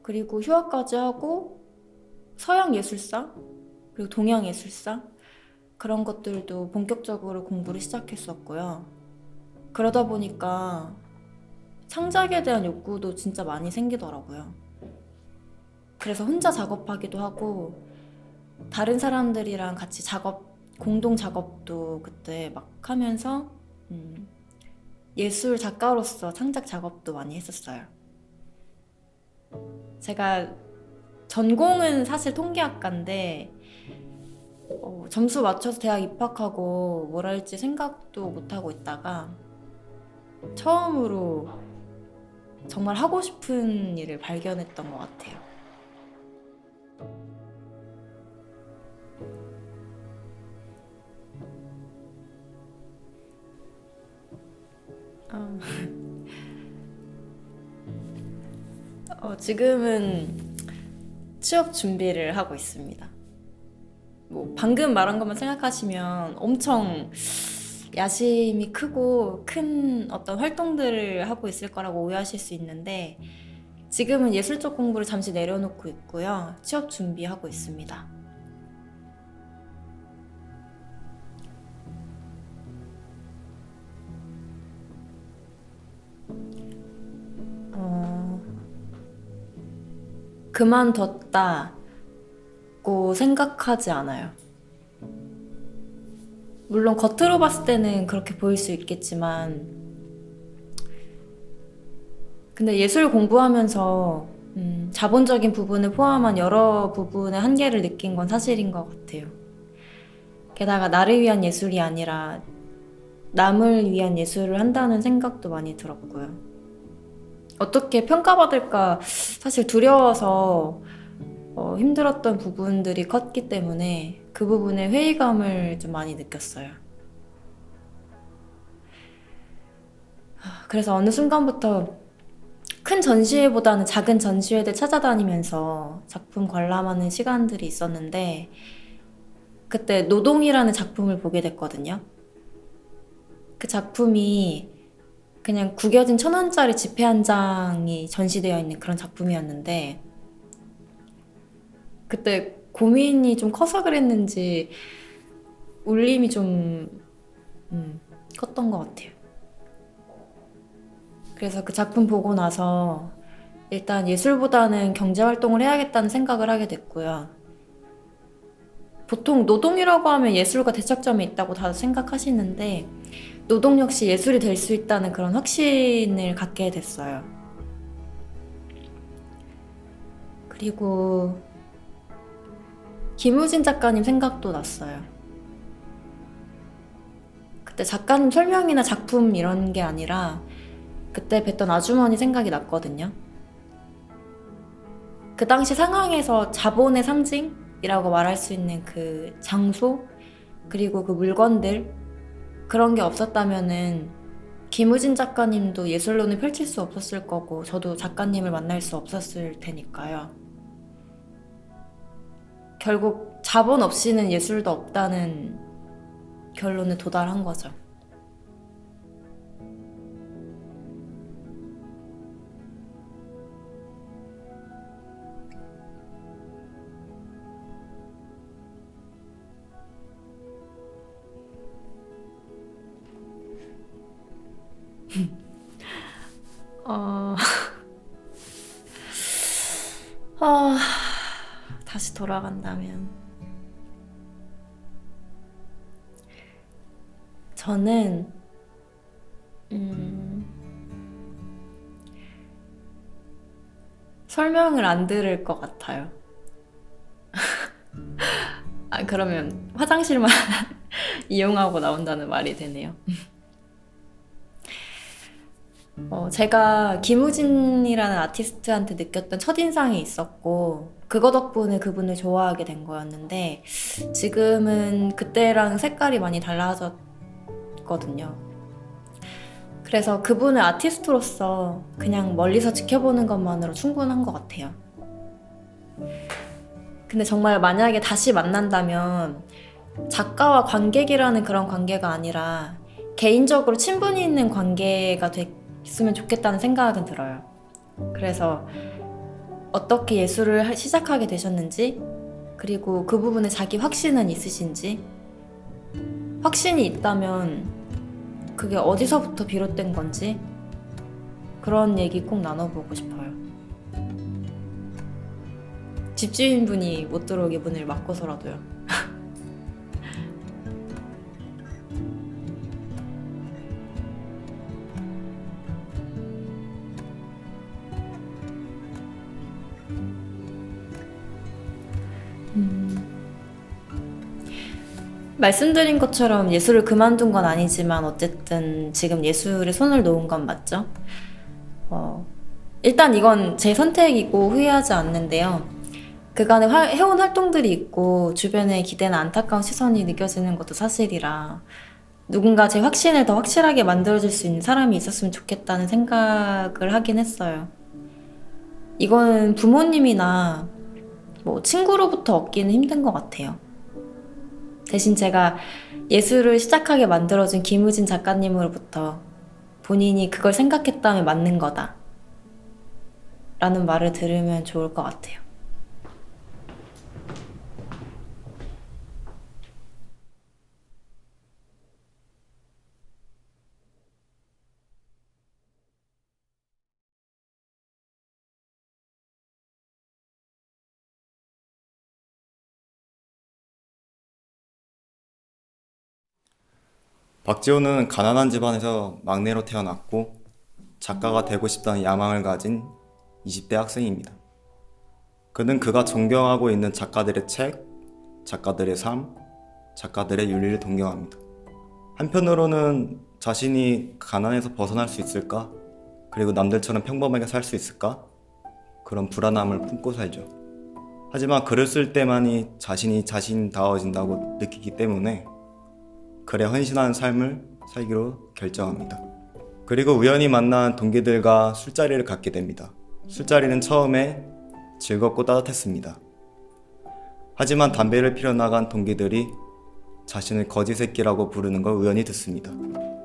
그리고 휴학까지 하고 서양 예술사 그리고 동양 예술사 그런 것들도 본격적으로 공부를 시작했었고요. 그러다 보니까 창작에 대한 욕구도 진짜 많이 생기더라고요. 그래서 혼자 작업하기도 하고 다른 사람들이랑 같이 공동 작업도 그때 막 하면서 예술 작가로서 창작 작업도 많이 했었어요. 제가 전공은 사실 통계학과인데 점수 맞춰서 대학 입학하고 뭘 할지 생각도 못하고 있다가 처음으로 정말 하고 싶은 일을 발견했던 것 같아요. 지금은 취업 준비를 하고 있습니다. 뭐 방금 말한 것만 생각하시면 엄청 야심이 크고 큰 어떤 활동들을 하고 있을 거라고 오해하실 수 있는데 지금은 예술 쪽 공부를 잠시 내려놓고 있고요. 취업 준비하고 있습니다. 그만뒀다고 생각하지 않아요. 물론 겉으로 봤을 때는 그렇게 보일 수 있겠지만 근데 예술 공부하면서 자본적인 부분을 포함한 여러 부분의 한계를 느낀 건 사실인 것 같아요. 게다가 나를 위한 예술이 아니라 남을 위한 예술을 한다는 생각도 많이 들었고요. 어떻게 평가받을까 사실 두려워서 힘들었던 부분들이 컸기 때문에 그 부분에 회의감을 좀 많이 느꼈어요. 그래서 어느 순간부터 큰 전시회보다는 작은 전시회들 찾아다니면서 작품 관람하는 시간들이 있었는데 그때 노동이라는 작품을 보게 됐거든요. 그 작품이 그냥 구겨진 1,000원짜리 지폐 한 장이 전시되어 있는 그런 작품이었는데 그때 고민이 좀 커서 그랬는지 울림이 좀 컸던 것 같아요. 그래서 그 작품 보고 나서 일단 예술보다는 경제활동을 해야겠다는 생각을 하게 됐고요. 보통 노동이라고 하면 예술과 대척점이 있다고 다들 생각하시는데 노동 역시 예술이 될 수 있다는 그런 확신을 갖게 됐어요. 그리고 김우진 작가님 생각도 났어요. 그때 작가님 설명이나 작품 이런 게 아니라 그때 뵀던 아주머니 생각이 났거든요. 그 당시 상황에서 자본의 상징이라고 말할 수 있는 그 장소 그리고 그 물건들 그런 게 없었다면은 김우진 작가님도 예술론을 펼칠 수 없었을 거고 저도 작가님을 만날 수 없었을 테니까요. 결국 자본 없이는 예술도 없다는 결론에 도달한 거죠. 다시 돌아간다면 저는 설명을 안 들을 것 같아요. 그러면 화장실만 이용하고 나온다는 말이 되네요. 제가 김우진이라는 아티스트한테 느꼈던 첫인상이 있었고 그거 덕분에 그분을 좋아하게 된 거였는데 지금은 그때랑 색깔이 많이 달라졌거든요. 그래서 그분을 아티스트로서 그냥 멀리서 지켜보는 것만으로 충분한 것 같아요. 근데 정말 만약에 다시 만난다면 작가와 관객이라는 그런 관계가 아니라 개인적으로 친분이 있는 관계가 됐으면 좋겠다는 생각은 들어요. 그래서 어떻게 예술을 시작하게 되셨는지 그리고 그 부분에 자기 확신은 있으신지 확신이 있다면 그게 어디서부터 비롯된 건지 그런 얘기 꼭 나눠보고 싶어요. 집주인분이 못 들어오게 문을 막고서라도요. 말씀드린 것처럼 예술을 그만둔 건 아니지만 어쨌든 지금 예술에 손을 놓은 건 맞죠? 일단 이건 제 선택이고 후회하지 않는데요. 그간에 해온 활동들이 있고 주변에 기대나 안타까운 시선이 느껴지는 것도 사실이라 누군가 제 확신을 더 확실하게 만들어줄 수 있는 사람이 있었으면 좋겠다는 생각을 하긴 했어요. 이거는 부모님이나 뭐 친구로부터 얻기는 힘든 것 같아요. 대신 제가 예술을 시작하게 만들어준 김우진 작가님으로부터 본인이 그걸 생각했다면 맞는 거다 라는 말을 들으면 좋을 것 같아요. 박지호는 가난한 집안에서 막내로 태어났고 작가가 되고 싶다는 야망을 가진 20대 학생입니다. 그는 그가 존경하고 있는 작가들의 책, 작가들의 삶, 작가들의 윤리를 동경합니다. 한편으로는 자신이 가난에서 벗어날 수 있을까? 그리고 남들처럼 평범하게 살 수 있을까? 그런 불안함을 품고 살죠. 하지만 글을 쓸 때만이 자신이 자신다워진다고 느끼기 때문에 글에 헌신하는 삶을 살기로 결정합니다. 그리고 우연히 만난 동기들과 술자리를 갖게 됩니다. 술자리는 처음에 즐겁고 따뜻했습니다. 하지만 담배를 피러 나간 동기들이 자신을 거지 새끼라고 부르는 걸 우연히 듣습니다.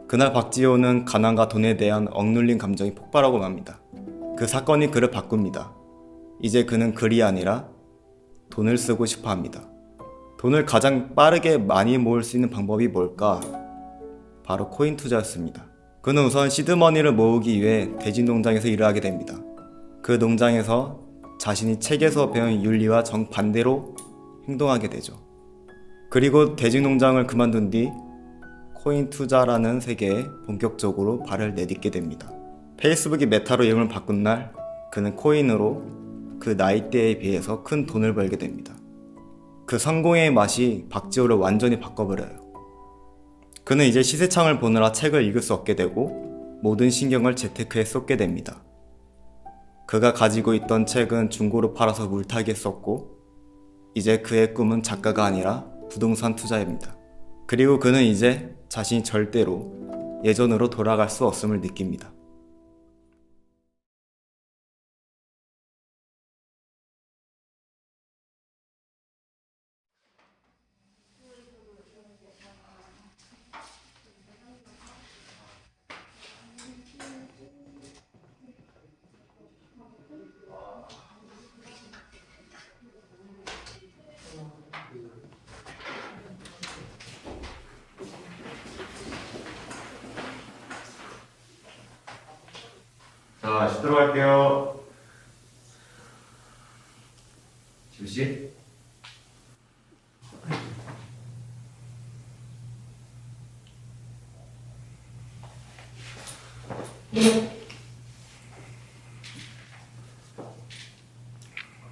그날 박지호는 가난과 돈에 대한 억눌린 감정이 폭발하고 맙니다. 그 사건이 그를 바꿉니다. 이제 그는 글이 아니라 돈을 쓰고 싶어 합니다. 돈을 가장 빠르게 많이 모을 수 있는 방법이 뭘까? 바로 코인 투자였습니다. 그는 우선 시드머니를 모으기 위해 대진 농장에서 일을 하게 됩니다. 그 농장에서 자신이 책에서 배운 윤리와 정반대로 행동하게 되죠. 그리고 대진 농장을 그만둔 뒤 코인 투자라는 세계에 본격적으로 발을 내딛게 됩니다. 페이스북이 메타로 이름을 바꾼 날 그는 코인으로 그 나이대에 비해서 큰 돈을 벌게 됩니다. 그 성공의 맛이 박지호를 완전히 바꿔버려요. 그는 이제 시세창을 보느라 책을 읽을 수 없게 되고 모든 신경을 재테크에 쏟게 됩니다. 그가 가지고 있던 책은 중고로 팔아서 물타기에 썼고 이제 그의 꿈은 작가가 아니라 부동산 투자입니다. 그리고 그는 이제 자신이 절대로 예전으로 돌아갈 수 없음을 느낍니다. 자, 쉬도록 할게요. 지우씨?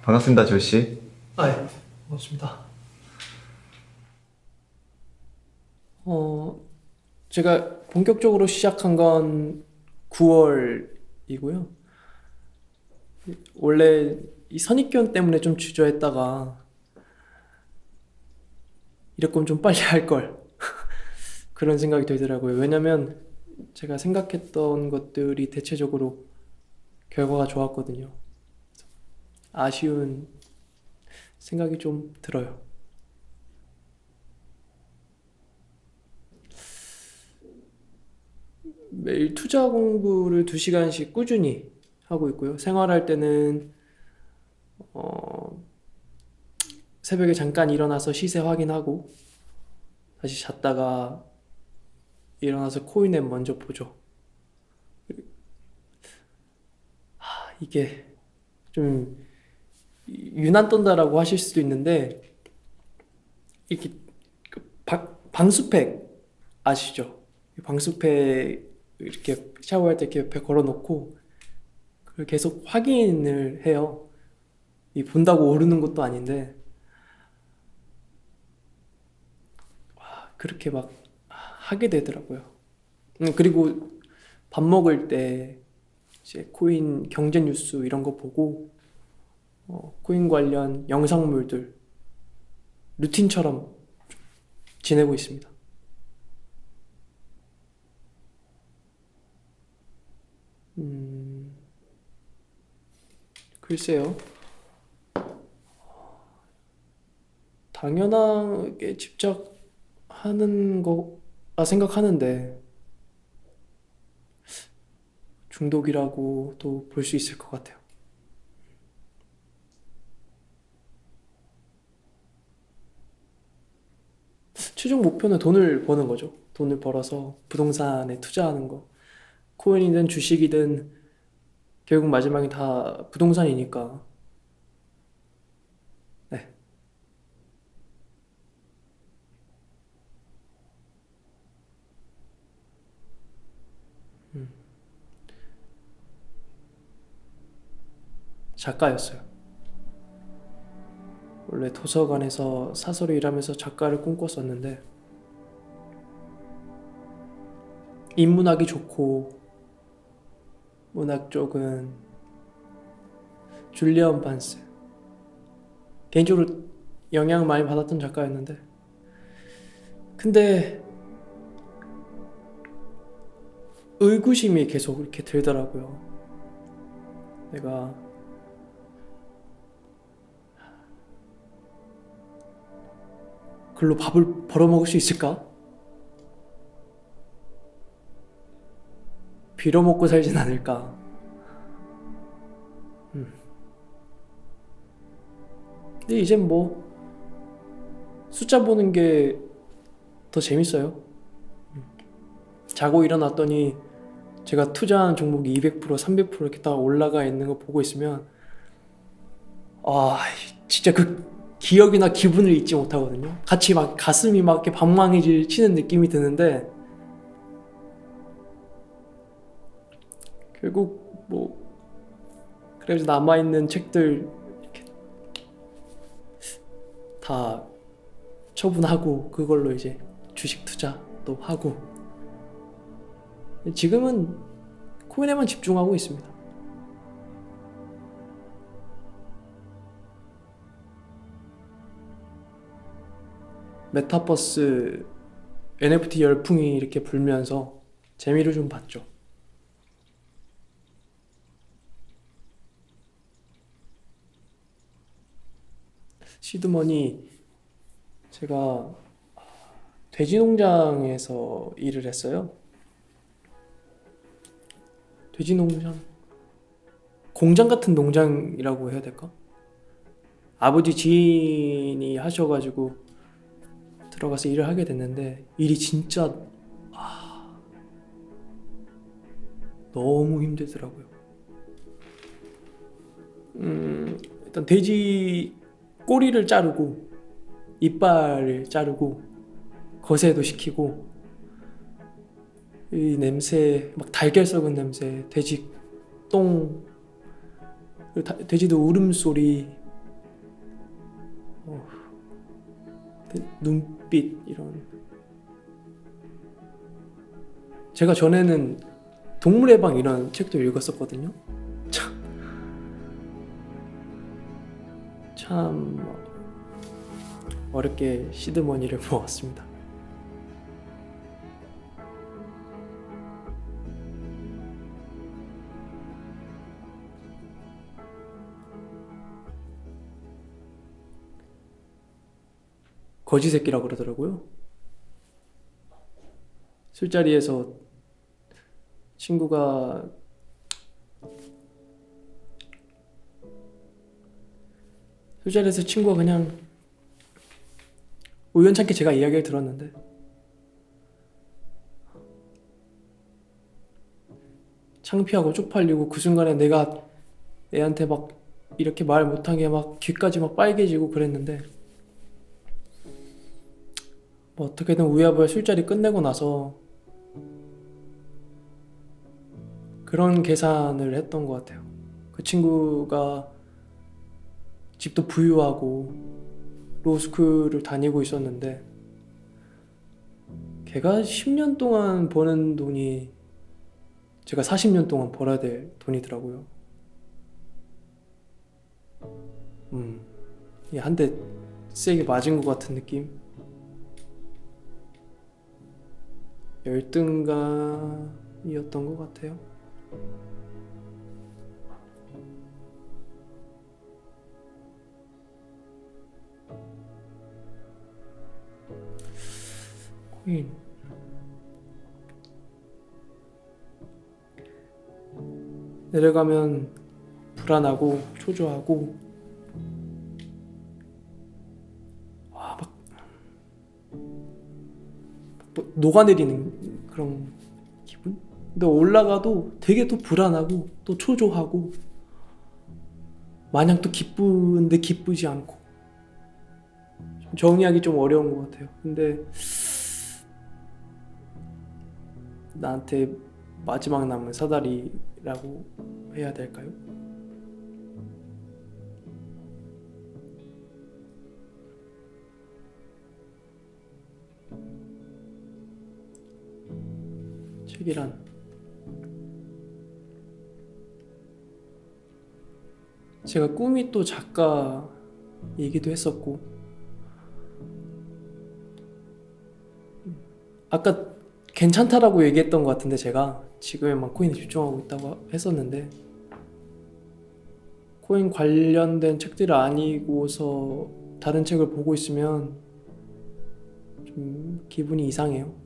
반갑습니다, 지호씨. 예, 고맙습니다. 제가 본격적으로 시작한 건 9월이고요. 원래 이 선입견 때문에 좀 주저했다가 이럴 거면 좀 빨리 할 걸. 그런 생각이 들더라고요. 왜냐면 제가 생각했던 것들이 대체적으로 결과가 좋았거든요. 아쉬운 생각이 좀 들어요. 매일 투자 공부를 2시간씩 꾸준히 하고 있고요. 생활할 때는 새벽에 잠깐 일어나서 시세 확인하고 다시 잤다가 일어나서 코인앱 먼저 보죠. 이게 좀 유난 떤다라고 하실 수도 있는데 이렇게 방수팩 아시죠? 방수팩 이렇게 샤워할 때 이렇게 옆에 걸어놓고 그걸 계속 확인을 해요. 이 본다고 오르는 것도 아닌데 그렇게 막 하게 되더라고요. 그리고 밥 먹을 때 이제 코인 경제 뉴스 이런 거 보고 코인 관련 영상물들 루틴처럼 지내고 있습니다. 글쎄요. 당연하게 집착하는 거라 생각하는데 중독이라고도 볼 수 있을 것 같아요. 최종 목표는 돈을 버는 거죠. 돈을 벌어서 부동산에 투자하는 거. 코인이든 주식이든 결국 마지막에 다 부동산이니까. 네. 작가였어요. 원래 도서관에서 사서로 일하면서 작가를 꿈꿨었는데 인문학이 좋고 문학 쪽은 줄리안 반스 개인적으로 영향을 많이 받았던 작가였는데 근데 의구심이 계속 이렇게 들더라고요. 내가 글로 밥을 벌어먹을 수 있을까? 빌어먹고 살진 않을까? 근데 이젠 뭐 숫자 보는 게 더 재밌어요. 자고 일어났더니 제가 투자한 종목이 200%, 300% 이렇게 딱 올라가 있는 거 보고 있으면 진짜 그 기억이나 기분을 잊지 못하거든요. 같이 막 가슴이 막 이렇게 방망이질 치는 느낌이 드는데 결국 뭐 그래서 남아있는 책들 이렇게 다 처분하고 그걸로 이제 주식 투자도 하고 지금은 코인에만 집중하고 있습니다. 메타버스 NFT 열풍이 이렇게 불면서 재미를 좀 봤죠. 시드머니 제가 돼지 농장에서 일을 했어요. 돼지 농장, 공장 같은 농장이라고 해야 될까? 아버지 지인이 하셔가지고 들어가서 일을 하게 됐는데 일이 진짜 너무 힘들더라고요. 일단 돼지 꼬리를 자르고 이빨을 자르고 거세도 시키고 이 냄새 막 달걀 썩은 냄새, 돼지 똥, 돼지도 울음소리, 눈빛 이런. 제가 전에는 동물의 방 이런 책도 읽었었거든요. 참 어렵게 시드머니를 모았습니다. 거지 새끼라고 그러더라고요. 술자리에서 친구가 그냥 우연찮게 제가 이야기를 들었는데 창피하고 쪽팔리고 그 순간에 내가 애한테 막 이렇게 말 못한 게 막 귀까지 막 빨개지고 그랬는데 뭐 어떻게든 우야부야 술자리 끝내고 나서 그런 계산을 했던 것 같아요. 그 친구가 집도 부유하고 로스쿨을 다니고 있었는데 걔가 10년 동안 버는 돈이 제가 40년 동안 벌어야 될 돈이더라고요. 한 대 세게 맞은 것 같은 느낌? 열등감이었던 것 같아요. 코인 내려가면 불안하고 초조하고 막 녹아내리는 그런 기분? 근데 올라가도 되게 또 불안하고 또 초조하고 마냥 또 기쁜데 기쁘지 않고 좀 정의하기 좀 어려운 것 같아요. 근데 나한테 마지막 남은 사다리라고 해야 될까요? 책이란 제가 꿈이 또 작가이기도 했었고 아까 괜찮다라고 얘기했던 것 같은데 제가 지금에만 코인에 집중하고 있다고 했었는데 코인 관련된 책들을 아니고서 다른 책을 보고 있으면 좀 기분이 이상해요.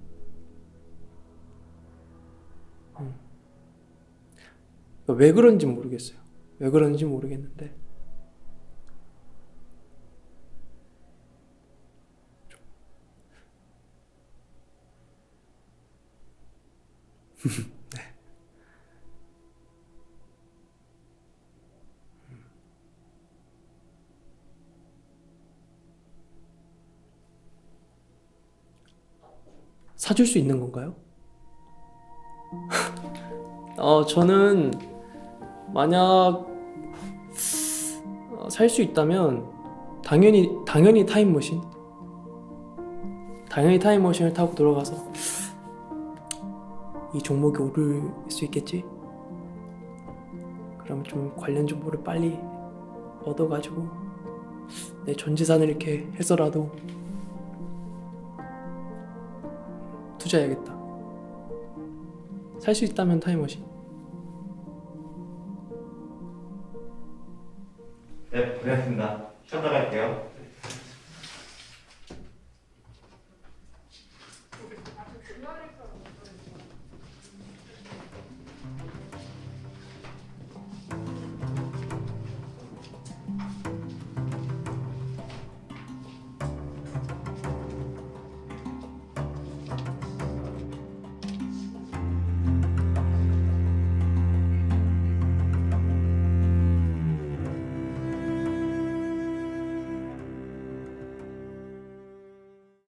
왜 그런지 모르겠어요. 왜 그런지 모르겠는데 사줄 수 있는 건가요? 저는 만약 살 수 있다면 당연히 타임머신. 당연히 타임머신을 타고 돌아가서 이 종목이 오를 수 있겠지? 그럼 좀 관련 정보를 빨리 얻어가지고 내 전 재산을 이렇게 해서라도 투자해야겠다. 살 수 있다면 타임머신. 네, 고생하셨습니다. 쉬었다 갈게요.